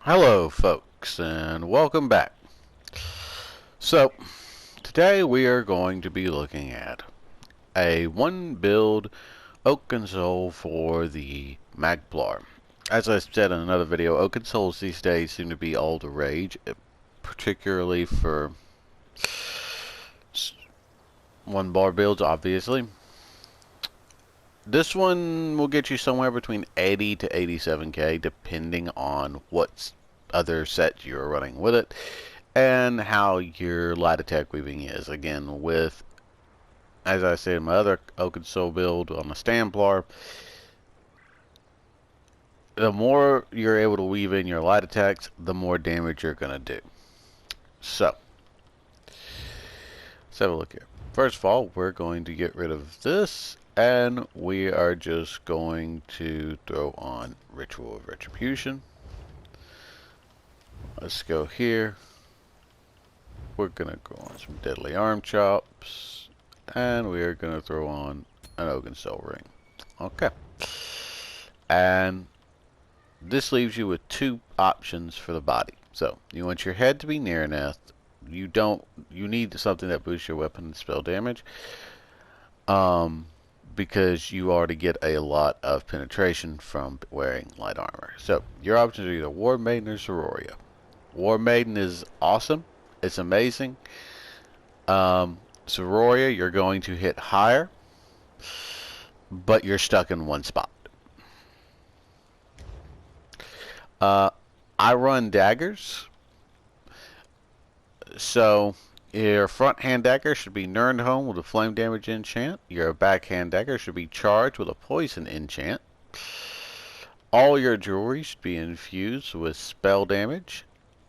Hello folks and welcome back. So today we are going to be looking at a one build Oakensoul for the Magplar. As I said in another video, Oakensouls these days seem to be all the rage, particularly for one bar builds obviously. This one will get you somewhere between 80 to 87k depending on what other set you're running with it and how your light attack weaving is. Again, with, as I said in my other Oakensoul build on the Templar, the more you're able to weave in your light attacks, the more damage you're going to do. So, let's have a look here. First of all, we're going to get rid of this, and we are just going to throw on Ritual of Retribution. Let's go here. We're going to go on some Deadly Arm Chops, and we are going to throw on an Oakensoul Ring. Okay. And this leaves you with two options for the body. So, you want your head to be near enough. You need something that boosts your weapon and spell damage. Because you already get a lot of penetration from wearing light armor. So, your options are either War Maiden or Sororia. War Maiden is awesome. It's amazing. Sororia, you're going to hit higher, but you're stuck in one spot. I run daggers, so your front hand dagger should be Nurned Home with a flame damage enchant. Your backhand dagger should be charged with a poison enchant. All your jewelry should be infused with spell damage.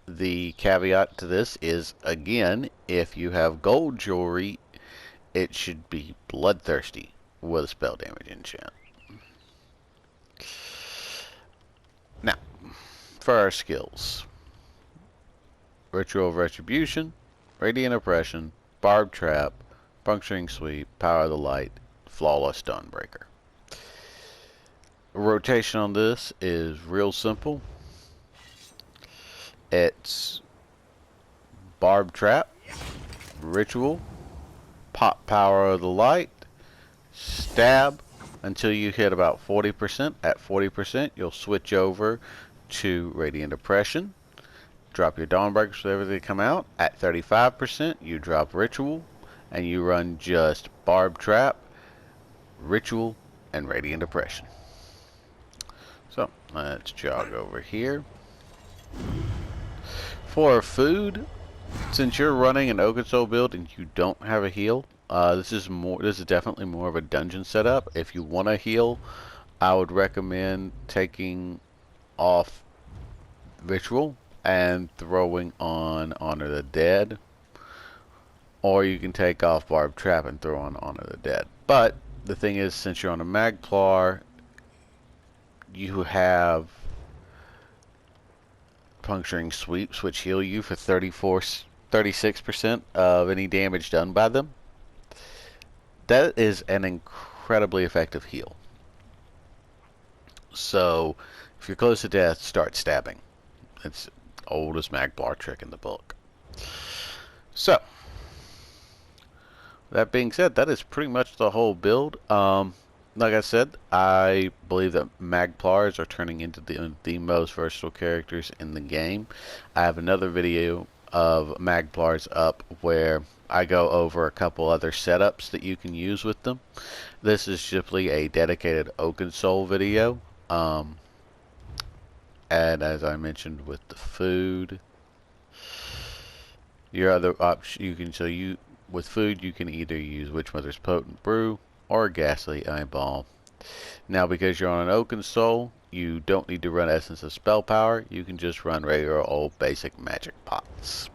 The caveat to this is, again, if you have gold jewelry, it should be bloodthirsty with a spell damage enchant. Now, for our skills. Ritual of Retribution, Radiant Oppression, Barbed Trap, Puncturing Sweep, Power of the Light, Flawless Stonebreaker. Rotation on this is real simple. It's Barbed Trap, Ritual, Pop Power of the Light, Stab until you hit about 40%. At 40%, you'll switch over to Radiant Oppression. Drop your Dawnbreakers whenever they come out. At 35%, you drop Ritual, and you run just Barbed Trap, Ritual, and Radiant Oppression. So, let's jog over here. For food, since you're running an Oakensoul build and you don't have a heal, this is definitely more of a dungeon setup. If you want to heal, I would recommend taking off Ritual and throwing on Honor the Dead, or you can take off Barbed Trap and throw on Honor the Dead. But the thing is, since you're on a Magplar, you have Puncturing Sweeps, which heal you for 36% of any damage done by them. That is an incredibly effective heal. So, if you're close to death, start stabbing. It's the oldest Magplar trick in the book. So, that being said, that is pretty much the whole build. Like I said, I believe that Magplars are turning into the most versatile characters in the game. I have another video of Magplars up where I go over a couple other setups that you can use with them. This is simply a dedicated Oakensoul video. And as I mentioned with the food, your other option, with food you can either use Witchmother's Potent Brew or Ghastly Eyeball. Now, because you're on an Oakensoul, you don't need to run Essence of Spell Power. You can just run regular old basic magic pots.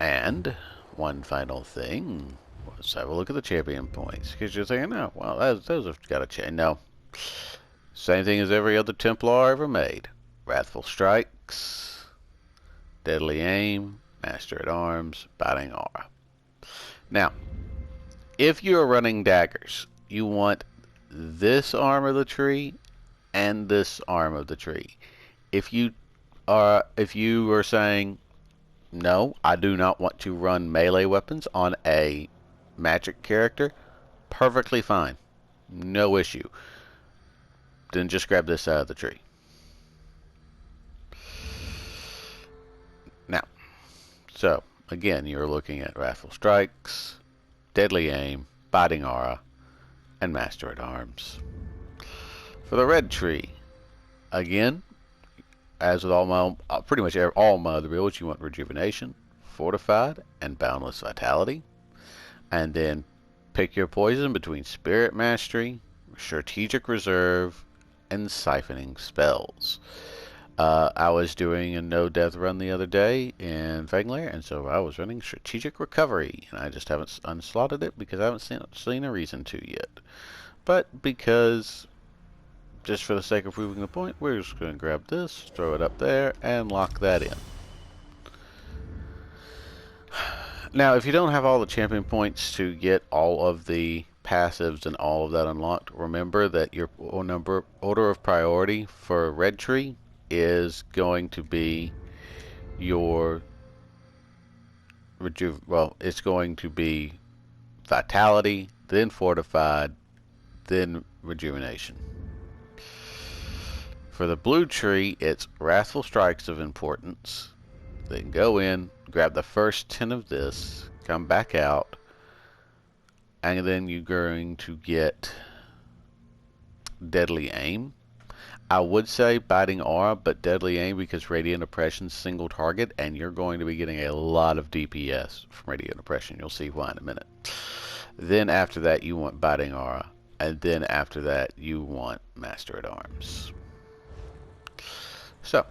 And one final thing, let's have a look at the champion points. Because you're thinking, oh, well, those have got to change. No, same thing as every other Templar ever made. Wrathful Strikes, Deadly Aim, Master at Arms, Biting Aura. Now, if you are running daggers, you want this arm of the tree and this arm of the tree. If you are saying, no, I do not want to run melee weapons on a magic character, perfectly fine. No issue. Then just grab this out of the tree. Now, so, again, you're looking at Wrathful Strikes, Deadly Aim, Biting Aura, and Master at Arms. For the red tree, again, as with pretty much all my other builds, you want Rejuvenation, Fortified, and Boundless Vitality. And then pick your poison between Spirit Mastery, Strategic Reserve, and Siphoning Spells. I was doing a no-death run the other day in Fanglair, and so I was running Strategic Recovery, and I just haven't unslotted it because I haven't seen a reason to yet. But because, just for the sake of proving the point, we're just going to grab this, throw it up there, and lock that in. Now, if you don't have all the champion points to get all of the passives and all of that unlocked, remember that your order of priority for red tree is going to be your it's going to be Vitality, then Fortified, then Rejuvenation. For the blue tree, it's Wrathful Strikes of importance. Then go in, grab the first 10 of this, come back out, and then you're going to get Deadly Aim. I would say Biting Aura, but Deadly Aim because Radiant Oppression's single target, and you're going to be getting a lot of DPS from Radiant Oppression. You'll see why in a minute. Then after that, you want Biting Aura, and then after that, you want Master at Arms. So,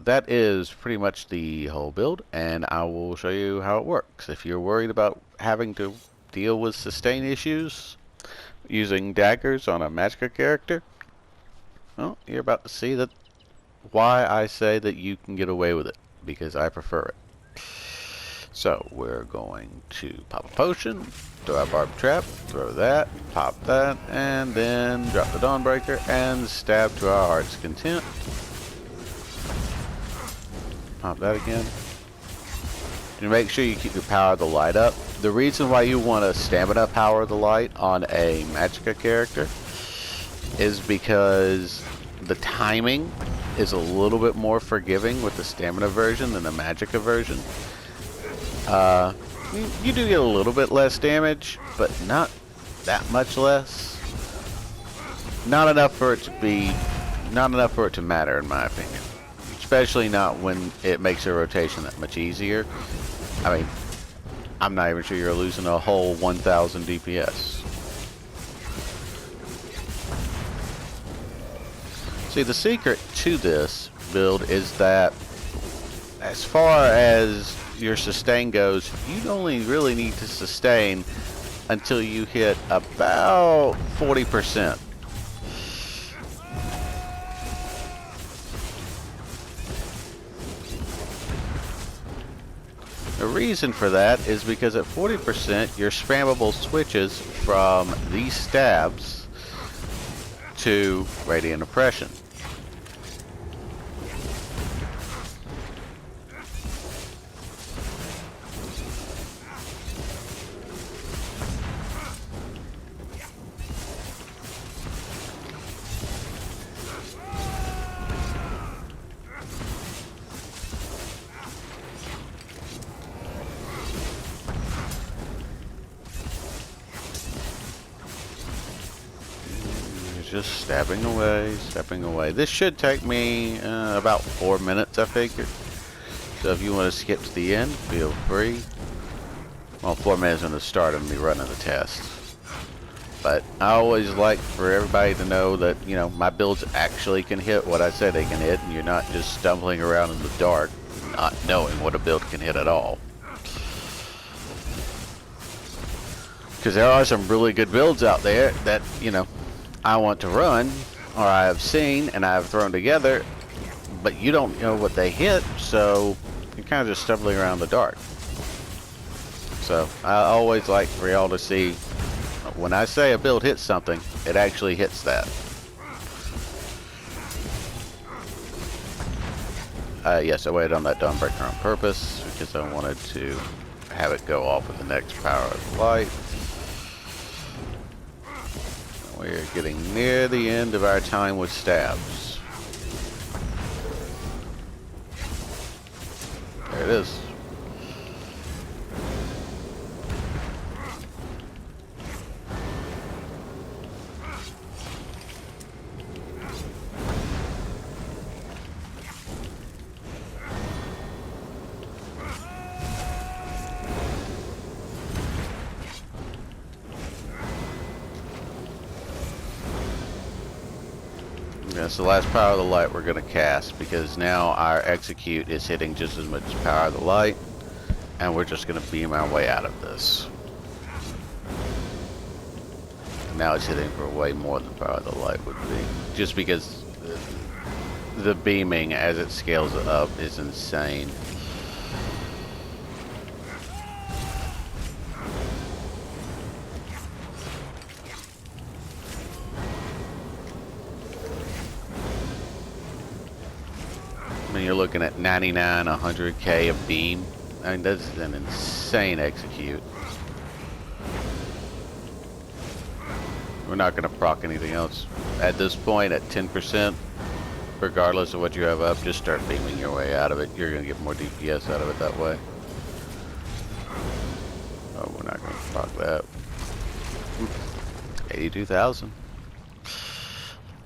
that is pretty much the whole build, and I will show you how it works. If you're worried about having to deal with sustain issues using daggers on a Magicka character, well, you're about to see that why I say that you can get away with it, because I prefer it. So we're going to pop a potion, throw a barb trap, throw that, pop that, and then drop the Dawnbreaker and stab to our heart's content. Pop that again. To make sure you keep your power of the light up. The reason why you want a stamina power of the light on a Magicka character is because the timing is a little bit more forgiving with the stamina version than the Magicka version. You do get a little bit less damage, but not that much less. Not enough for it to matter, in my opinion. Especially not when it makes a rotation that much easier. I mean, I'm not even sure you're losing a whole 1,000 DPS. See, the secret to this build is that as far as your sustain goes, you only really need to sustain until you hit about 40%. The reason for that is because at 40%, your spammable switches from these stabs to Radiant Oppression. Just stabbing away. This should take me about 4 minutes, I figure. So if you want to skip to the end, feel free. Well, 4 minutes from the start of me running the test. But I always like for everybody to know that, you know, my builds actually can hit what I say they can hit, and you're not just stumbling around in the dark, not knowing what a build can hit at all. Because there are some really good builds out there that, you know, I want to run, or I have seen and I have thrown together, but you don't know what they hit, so you're kind of just stumbling around in the dark. So I always like for y'all to see when I say a build hits something, it actually hits that. Yes, I waited on that Dawnbreaker on purpose because I wanted to have it go off with the next power of light. We're getting near the end of our time with stabs. There it is. That's the last power of the light we're going to cast, because now our execute is hitting just as much power of the light, and we're just going to beam our way out of this. Now it's hitting for way more than power of the light would be, just because the beaming as it scales up is insane. When you're looking at 99, 100k of beam, I mean, that's an insane execute. We're not going to proc anything else. At this point, at 10%, regardless of what you have up, just start beaming your way out of it. You're going to get more DPS out of it that way. Oh, we're not going to proc that. 82,000.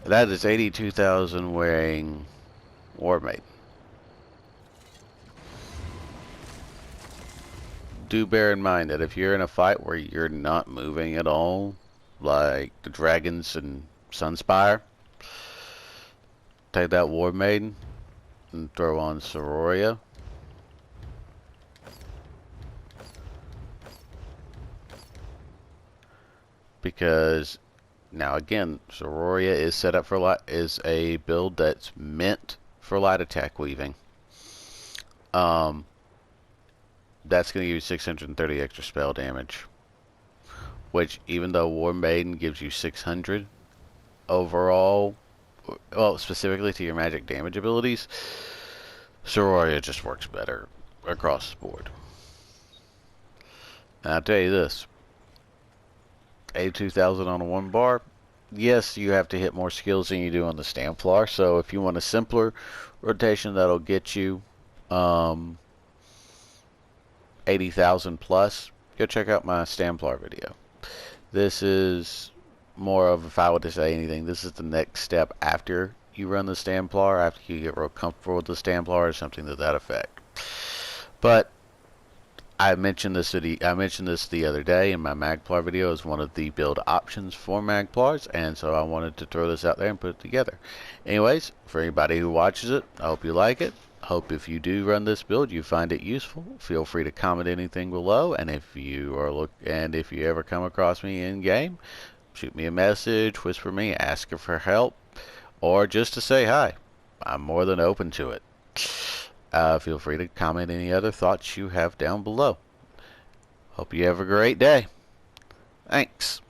That is 82,000 wearing Warmaid. Do bear in mind that if you're in a fight where you're not moving at all, like the dragons and Sunspire, take that War Maiden and throw on Sororia. Because now again, Sororia is set up for light, is a build that's meant for light attack weaving. That's going to give you 630 extra spell damage. Which, even though War Maiden gives you 600 overall, well, specifically to your magic damage abilities, Sororia just works better across the board. And I'll tell you this, 82,000 on a 1 bar, yes, you have to hit more skills than you do on the Templar, so if you want a simpler rotation that'll get you 80,000 plus, go check out my Templar video. This is more of, if I were to say anything, this is the next step after you run the Templar, after you get real comfortable with the Templar, or something to that effect. But I mentioned this the other day in my Magplar video as one of the build options for Magplars, and so I wanted to throw this out there and put it together. Anyways, for anybody who watches it, I hope you like it. Hope if you do run this build, you find it useful. Feel free to comment anything below, and if you ever come across me in game, shoot me a message, whisper me, ask for help, or just to say hi. I'm more than open to it. Feel free to comment any other thoughts you have down below. Hope you have a great day. Thanks.